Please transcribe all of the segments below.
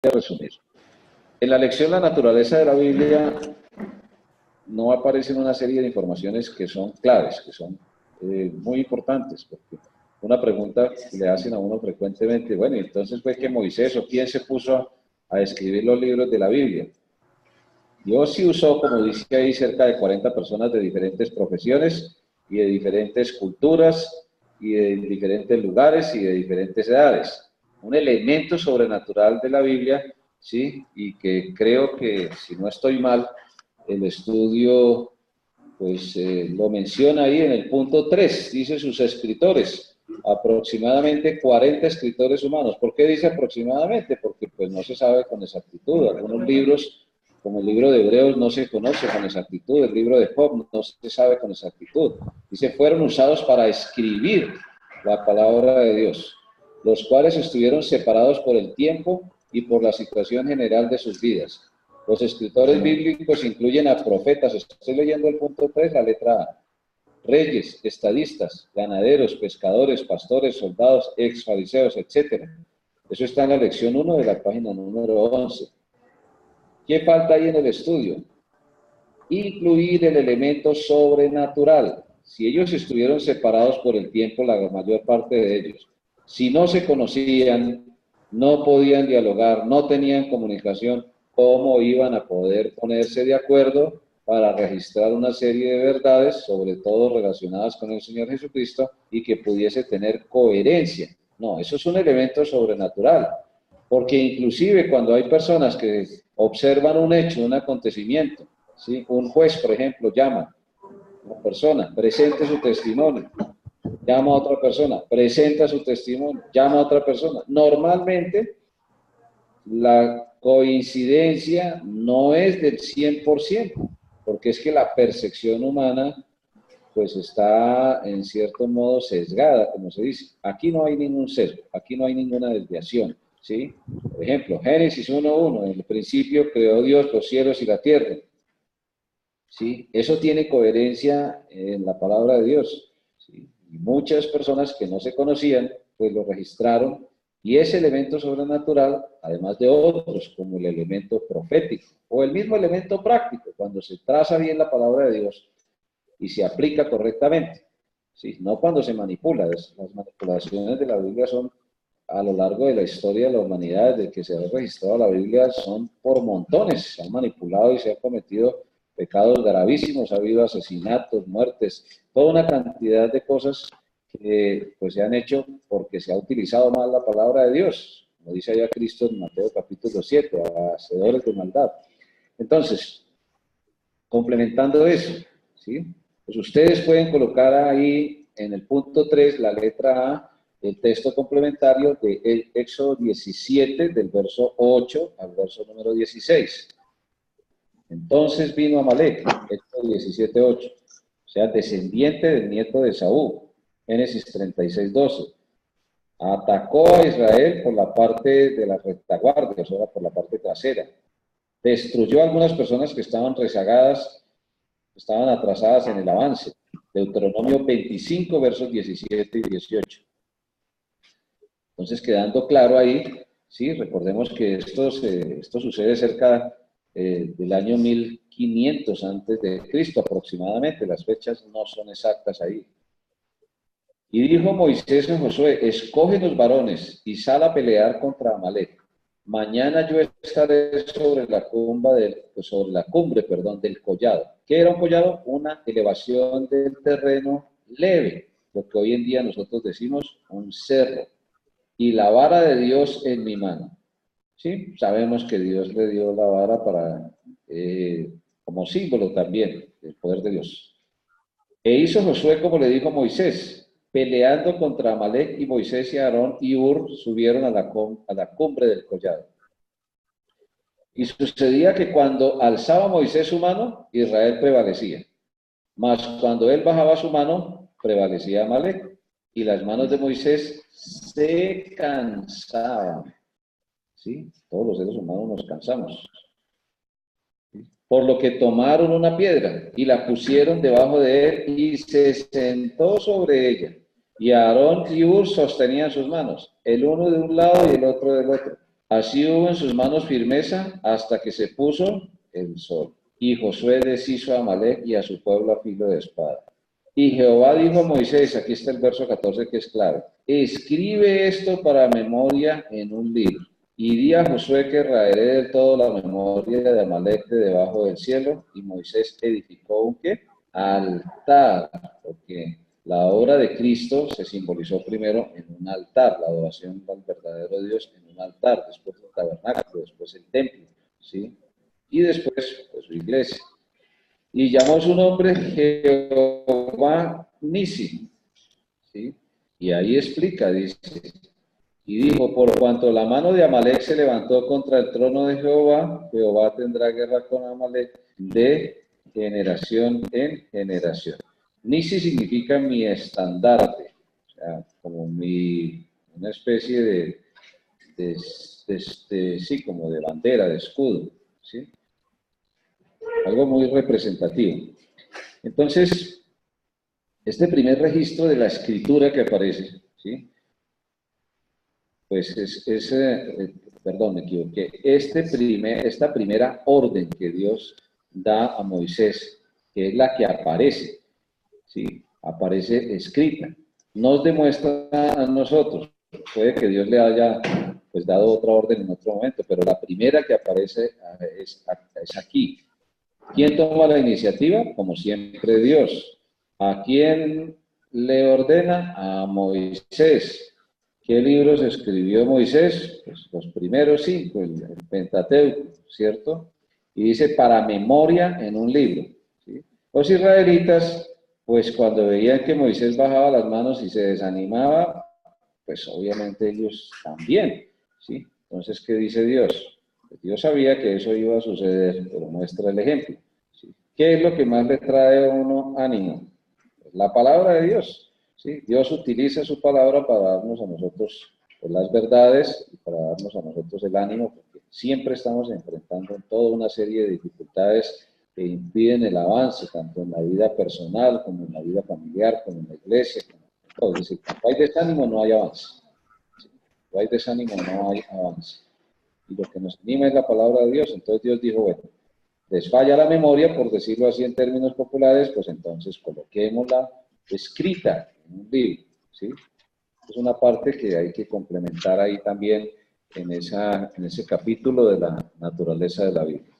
a resumir. En la lección La naturaleza de la Biblia no aparecen una serie de informaciones que son claves, que son muy importantes, porque una pregunta que le hacen a uno frecuentemente, bueno, entonces fue que Moisés o quién se puso a escribir los libros de la Biblia. Dios sí usó, como dice ahí, cerca de 40 personas de diferentes profesiones y de diferentes culturas y de diferentes lugares y de diferentes edades. Un elemento sobrenatural de la Biblia, ¿sí? Y que creo que, si no estoy mal, el estudio pues lo menciona ahí en el punto 3, dice sus escritores, aproximadamente 40 escritores humanos. ¿Por qué dice aproximadamente? Porque pues no se sabe con exactitud. Algunos libros, como el libro de Hebreos, no se conoce con exactitud, el libro de Job no se sabe con exactitud. Dice, fueron usados para escribir la palabra de Dios, los cuales estuvieron separados por el tiempo y por la situación general de sus vidas. Los escritores bíblicos incluyen a profetas, estoy leyendo el punto 3, la letra A, reyes, estadistas, ganaderos, pescadores, pastores, soldados, ex fariseos, etc. Eso está en la lección 1 de la página número 11. ¿Qué falta ahí en el estudio? Incluir el elemento sobrenatural. Si ellos estuvieron separados por el tiempo, la mayor parte de ellos, si no se conocían, no podían dialogar, no tenían comunicación, ¿cómo iban a poder ponerse de acuerdo para registrar una serie de verdades, sobre todo relacionadas con el Señor Jesucristo, y que pudiese tener coherencia? No, eso es un elemento sobrenatural, porque inclusive cuando hay personas que observan un hecho, un acontecimiento, ¿sí? Un juez, por ejemplo, llama a una persona, presente su testimonio, llama a otra persona, presenta su testimonio, llama a otra persona. Normalmente, la coincidencia no es del 100%, porque es que la percepción humana pues está en cierto modo sesgada, como se dice. Aquí no hay ningún sesgo, aquí no hay ninguna desviación, ¿sí? Por ejemplo, Génesis 1:1, en el principio creó Dios los cielos y la tierra. ¿Sí? Eso tiene coherencia en la palabra de Dios, ¿sí? Y muchas personas que no se conocían, pues lo registraron, y ese elemento sobrenatural, además de otros, como el elemento profético, o el mismo elemento práctico, cuando se traza bien la palabra de Dios y se aplica correctamente, ¿sí? No cuando se manipula. Las manipulaciones de la Biblia son a lo largo de la historia de la humanidad, desde que se ha registrado la Biblia, son por montones, se han manipulado y se han cometido pecados gravísimos, ha habido asesinatos, muertes, toda una cantidad de cosas que pues se han hecho porque se ha utilizado mal la palabra de Dios, como dice allá Cristo en Mateo capítulo 7, hacedores de maldad. Entonces, complementando eso, ¿sí? Pues ustedes pueden colocar ahí en el punto 3, la letra A, el texto complementario de Éxodo 17, del verso 8 al verso número 16. Entonces vino Amalek, Éxodo 17:8, o sea, descendiente del nieto de Saúl, Génesis 36:12. Atacó a Israel por la parte de la retaguardia, o sea, por la parte trasera. Destruyó a algunas personas que estaban rezagadas, estaban atrasadas en el avance. Deuteronomio 25, versos 17 y 18. Entonces, quedando claro ahí, sí, recordemos que esto sucede cerca del año 1500 antes de Cristo aproximadamente, las fechas no son exactas ahí. Y dijo Moisés a Josué, escoge los varones y sal a pelear contra Amalek. Mañana yo estaré sobre la cumbre del collado. ¿Qué era un collado? Una elevación del terreno leve, lo que hoy en día nosotros decimos un cerro. Y la vara de Dios en mi mano. ¿Sí? Sabemos que Dios le dio la vara como símbolo también del poder de Dios. E hizo Josué como le dijo Moisés, peleando contra Amalek, y Moisés y Aarón y Ur subieron a la cumbre del collado. Y sucedía que cuando alzaba Moisés su mano, Israel prevalecía. Mas cuando él bajaba su mano, prevalecía Amalek. Y las manos de Moisés se cansaban. ¿Sí? Todos los seres humanos nos cansamos. Por lo que tomaron una piedra y la pusieron debajo de él y se sentó sobre ella. Y Aarón y Ur sostenían sus manos, el uno de un lado y el otro del otro. Así hubo en sus manos firmeza hasta que se puso el sol. Y Josué deshizo a Amalec y a su pueblo a filo de espada. Y Jehová dijo a Moisés, aquí está el verso 14 que es clave, escribe esto para memoria en un libro. Y di a Josué que raeré del todo la memoria de Amalec de debajo del cielo. Y Moisés edificó un ¿qué? Altar, porque la obra de Cristo se simbolizó primero en un altar, la adoración al verdadero Dios en un altar, después el tabernáculo, después el templo, ¿sí? Y después pues, su iglesia. Y llamó su nombre Jehová Nisi, ¿sí? Y ahí explica, dice, y dijo, por cuanto la mano de Amalek se levantó contra el trono de Jehová, Jehová tendrá guerra con Amalek de generación en generación. Nisi significa mi estandarte, o sea, como una especie sí, como de bandera, de escudo, ¿sí? Algo muy representativo. Entonces, este primer registro de la escritura que aparece, ¿sí? Pues perdón, me equivoqué, esta primera orden que Dios da a Moisés, que es la que aparece, ¿sí? Aparece escrita, nos demuestra a nosotros, puede que Dios le haya pues dado otra orden en otro momento, pero la primera que aparece es aquí. ¿Quién toma la iniciativa? Como siempre Dios. ¿A quién le ordena? A Moisés. ¿Qué libros escribió Moisés? Pues los primeros 5, el Pentateuco, ¿cierto? Y dice para memoria en un libro, ¿sí? Los israelitas, pues cuando veían que Moisés bajaba las manos y se desanimaba, pues obviamente ellos también, ¿sí? Entonces, ¿qué dice Dios? Pues Dios sabía que eso iba a suceder, pero muestra el ejemplo, ¿sí? ¿Qué es lo que más le trae a uno ánimo? Pues la palabra de Dios, ¿sí? Dios utiliza su palabra para darnos a nosotros pues, las verdades y para darnos a nosotros el ánimo, porque siempre estamos enfrentando toda una serie de dificultades que impiden el avance, tanto en la vida personal, como en la vida familiar, como en la iglesia, como en todo. Es decir, cuando hay desánimo no hay avance. ¿Sí? Cuando hay desánimo no hay avance. Y lo que nos anima es la palabra de Dios. Entonces Dios dijo, bueno, les falla la memoria, por decirlo así en términos populares, pues entonces coloquémosla escrita en un libro, ¿sí? Es una parte que hay que complementar ahí también en ese capítulo de la naturaleza de la Biblia.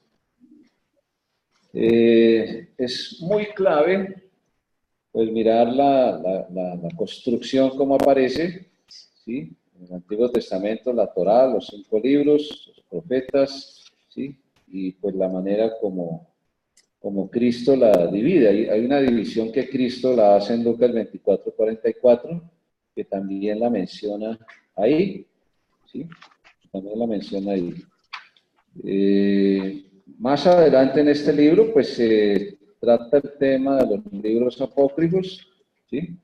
Es muy clave, pues, mirar la construcción como aparece, ¿sí? En el Antiguo Testamento, la Torá, los 5 libros, los profetas, ¿sí? Y pues la manera como Cristo la divide. Hay una división que Cristo la hace en Lucas 24:44, que también la menciona ahí, ¿sí? También la menciona ahí. Más adelante en este libro, pues se trata el tema de los libros apócrifos, ¿sí?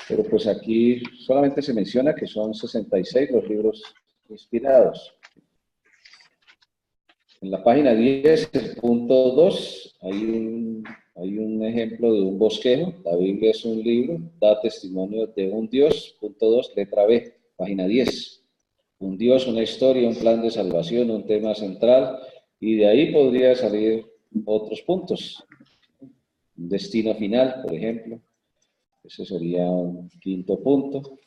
Pero pues aquí solamente se menciona que son 66 los libros inspirados. En la página 10, el punto 2, hay un ejemplo de un bosquejo. La Biblia es un libro, da testimonio de un Dios. Punto 2, letra B, página 10. Un Dios, una historia, un plan de salvación, un tema central, y de ahí podría salir otros puntos. Un destino final, por ejemplo. Ese sería un quinto punto.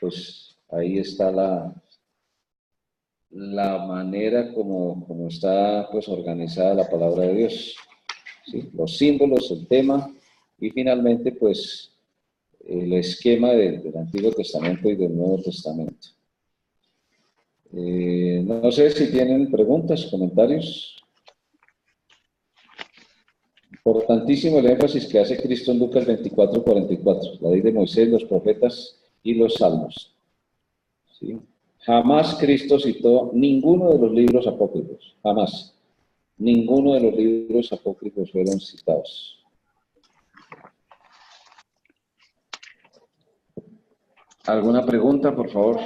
Pues ahí está la manera como está pues, organizada la palabra de Dios. ¿Sí? Los símbolos, el tema y finalmente pues el esquema del Antiguo Testamento y del Nuevo Testamento. No sé si tienen preguntas, comentarios. Importantísimo el énfasis que hace Cristo en Lucas 24:44, la ley de Moisés, los profetas y los salmos. ¿Sí? Jamás Cristo citó ninguno de los libros apócrifos, jamás. Ninguno de los libros apócrifos fueron citados. ¿Alguna pregunta, por favor?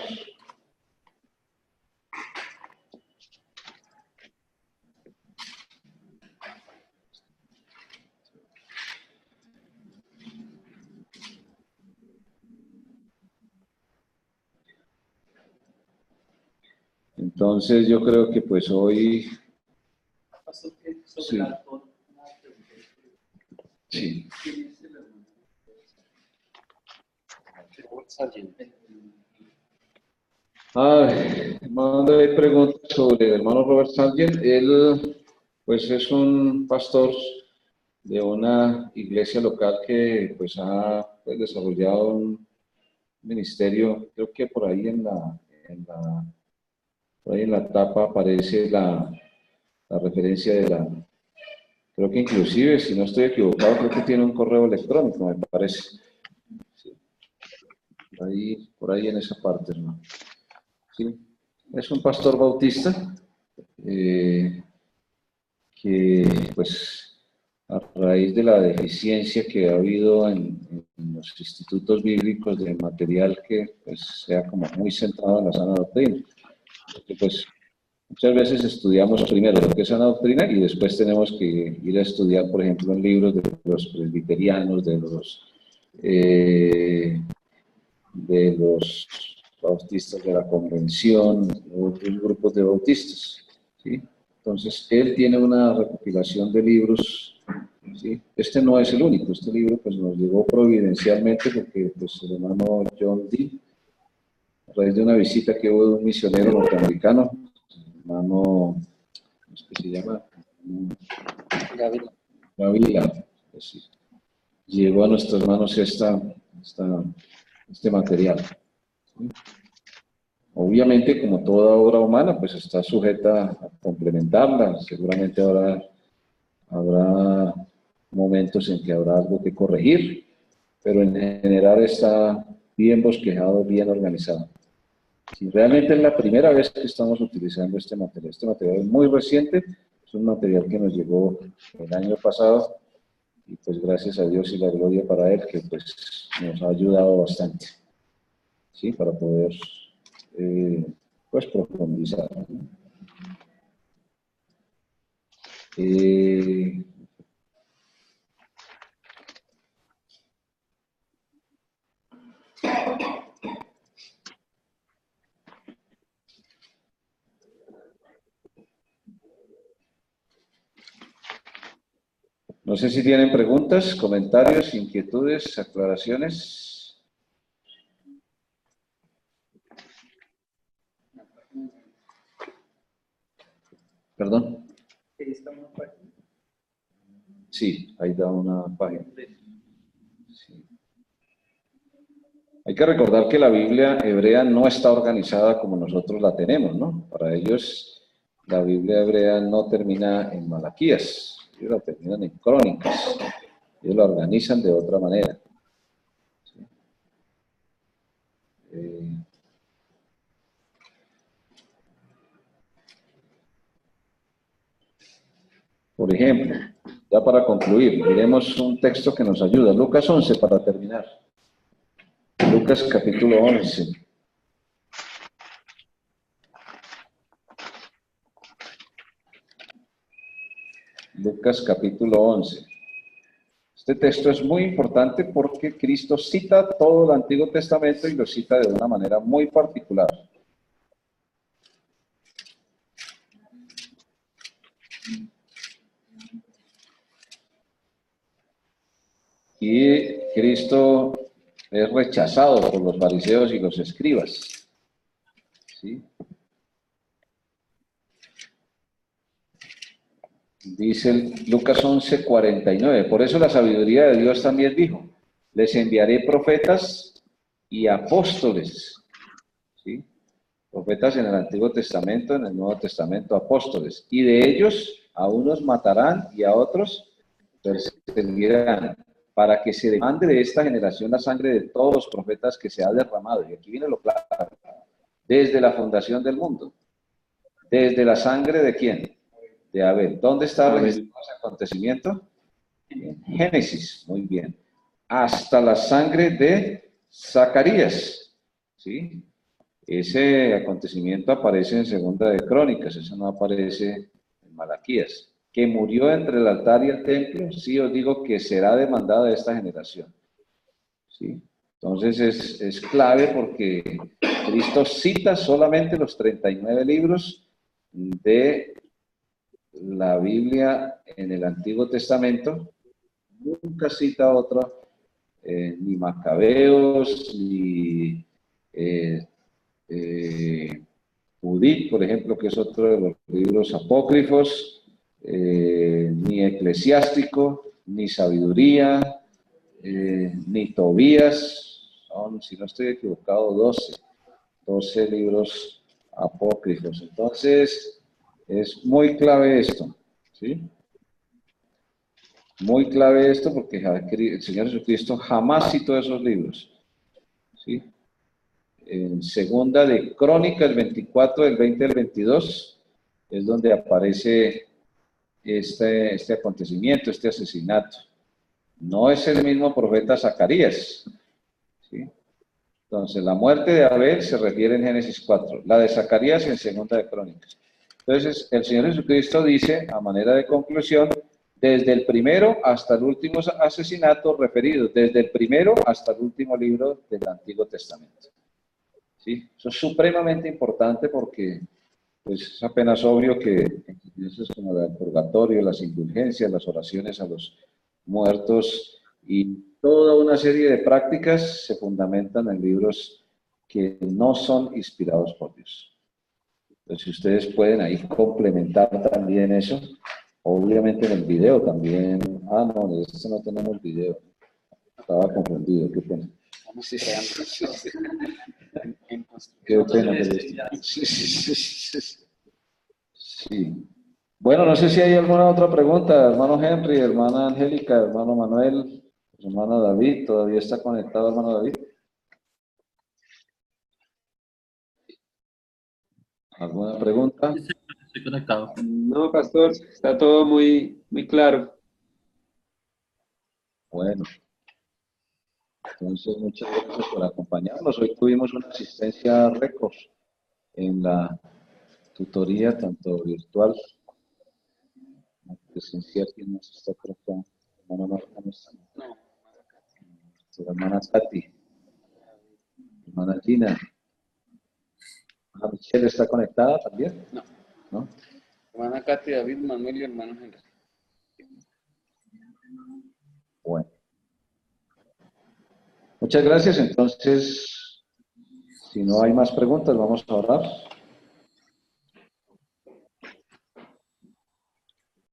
Entonces yo creo que pues hoy... Sí. Sí. Mando hay preguntas sobre el hermano Robert Sargent. Él, pues, es un pastor de una iglesia local que, pues, ha pues, desarrollado un ministerio. Creo que por ahí por ahí en la tapa aparece la referencia de la. Creo que inclusive, si no estoy equivocado, creo que tiene un correo electrónico, me parece. Sí. Por ahí en esa parte, ¿no? Sí. Es un pastor bautista que, pues, a raíz de la deficiencia que ha habido en los institutos bíblicos de material que, pues, sea como muy centrado en la sana doctrina. Porque, pues, muchas veces estudiamos primero lo que es sana doctrina y después tenemos que ir a estudiar, por ejemplo, en libros de los presbiterianos, de los bautistas de la convención, otros grupos de bautistas, ¿sí? Entonces, él tiene una recopilación de libros, ¿sí? Este no es el único, este libro pues nos llegó providencialmente porque pues, el hermano John Dee, a raíz de una visita que hubo de un misionero norteamericano, el hermano, ¿cómo es que se llama? Gavila, pues, sí. Llegó a nuestras manos este material. ¿Sí? Obviamente, como toda obra humana, pues está sujeta a complementarla. Seguramente habrá momentos en que habrá algo que corregir, pero en general está bien bosquejado, bien organizado. Si realmente es la primera vez que estamos utilizando este material es muy reciente, es un material que nos llegó el año pasado, y pues gracias a Dios y la gloria para Él, que pues nos ha ayudado bastante, ¿sí? Para poder pues profundizar. No sé si tienen preguntas, comentarios, inquietudes, aclaraciones. ¿Perdón? Sí, ahí da una página. Sí. Hay que recordar que la Biblia hebrea no está organizada como nosotros la tenemos, ¿no? Para ellos, la Biblia hebrea no termina en Malaquías, ellos la terminan en Crónicas, ellos la organizan de otra manera. ¿Sí? Por ejemplo, ya para concluir, miremos un texto que nos ayuda, Lucas 11 para terminar. Lucas capítulo 11. Lucas capítulo 11. Este texto es muy importante porque Cristo cita todo el Antiguo Testamento y lo cita de una manera muy particular. Y Cristo es rechazado por los fariseos y los escribas. ¿Sí? Dice Lucas 11:49. Por eso la sabiduría de Dios también dijo: les enviaré profetas y apóstoles. ¿Sí? Profetas en el Antiguo Testamento, en el Nuevo Testamento, apóstoles. Y de ellos a unos matarán y a otros perseguirán, para que se demande de esta generación la sangre de todos los profetas que se ha derramado. Y aquí viene lo claro. Desde la fundación del mundo. ¿Desde la sangre de quién? De Abel. ¿Dónde está registrado ese acontecimiento? En Génesis. Muy bien. Hasta la sangre de Zacarías. ¿Sí? Ese acontecimiento aparece en Segunda de Crónicas, eso no aparece en Malaquías. Que murió entre el altar y el templo, sí os digo que será demandada de esta generación. ¿Sí? Entonces es clave porque Cristo cita solamente los 39 libros de la Biblia en el Antiguo Testamento, nunca cita otro, ni Macabeos, ni Judith, por ejemplo, que es otro de los libros apócrifos, ni Eclesiástico, ni Sabiduría, ni Tobías, son, si no estoy equivocado, 12 libros apócrifos. Entonces, es muy clave esto, ¿sí? Muy clave esto porque el Señor Jesucristo jamás citó esos libros, ¿sí? En segunda de Crónicas 24, del 20 al 22, es donde aparece este acontecimiento, este asesinato. No es el mismo profeta Zacarías, ¿sí? Entonces, la muerte de Abel se refiere en Génesis 4, la de Zacarías en segunda de Crónicas. Entonces, el Señor Jesucristo dice, a manera de conclusión, desde el primero hasta el último asesinato referido, desde el primero hasta el último libro del Antiguo Testamento. ¿Sí? Eso es supremamente importante porque pues, es apenas obvio que experiencias como el purgatorio, las indulgencias, las oraciones a los muertos y toda una serie de prácticas se fundamentan en libros que no son inspirados por Dios. Entonces, si ustedes pueden ahí complementar también eso, obviamente en el video también. Ah, no, de este no tenemos video. Estaba confundido, qué pena. Sí, sí, sí. Qué pena. Sí. Bueno, no sé si hay alguna otra pregunta, hermano Henry, hermana Angélica, hermano Manuel, hermano David, ¿todavía está conectado, hermano David? ¿Alguna pregunta? Estoy conectado. No, pastor, está todo muy claro. Bueno, entonces muchas gracias por acompañarnos. Hoy tuvimos una asistencia récord en la tutoría, tanto virtual como presencial. ¿Quién más está por acá? Hermana Marta no está. Nuestra hermana Tati, hermana Gina. ¿Hermana Michelle está conectada también? No. ¿No? Hermana Katy, David, Manuel y hermano Henry. Bueno. Muchas gracias. Entonces, si no hay más preguntas, vamos a orar.